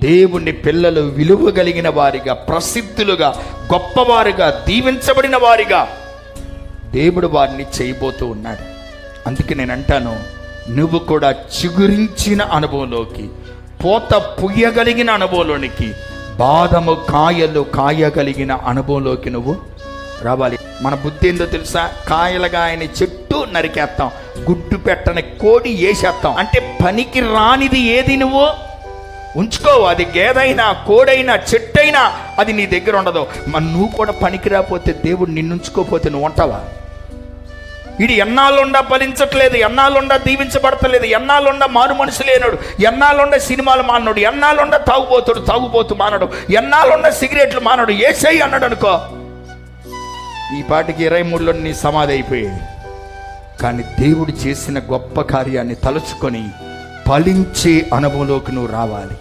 దేవుని పిల్లలు విలువ కలిగిన వారిగా, ప్రసిద్ధులుగా, గొప్పవారుగా, దీవించబడిన వారిగా దేవుడు వారిని చేయబోతూ ఉన్నాడు. అందుకే నేను అంటాను, నువ్వు కూడా చిగురించిన అనుభవంలోకి, పూత పుయ్యగలిగిన అనుభవంలోనికి, బాదము కాయలు కాయగలిగిన అనుభవంలోకి నువ్వు రావాలి. మన బుద్ధి ఏందో తెలుసా? కాయలుగా ఆయన చెట్టు నరికేస్తాం, గుడ్డు పెట్టని కోడి వేసేస్తాం. అంటే పనికి రానిది ఏది నువ్వు ఉంచుకో. అది గేదైనా, కోడైనా, చెట్టైనా అది నీ దగ్గర ఉండదు. మరి నువ్వు కూడా పనికి రాకపోతే, దేవుడు నిన్నుంచుకోపోతే నువ్వు ఉంటావా? ఇది ఎన్నాళ్ళుండా ఫలించట్లేదు, ఎన్నాళ్ళుండా దీవించబడతలేదు, ఎన్నాళ్ళుండా మారు మనసు లేనాడు, ఎన్నాళ్ళుండా సినిమాలు మానడు, ఎన్నాళ్ళుండా తాగుబోతు మానడు, ఎన్నాళ్ళుండా సిగరెట్లు మానడు, ఏసై అన్నాడు అనుకో, ఈ పాటికి 23లో నీ సమాధి అయిపోయేది. కానీ దేవుడు చేసిన గొప్ప కార్యాన్ని తలుచుకొని ఫలించే అనుభవంలోకి నువ్వు రావాలి.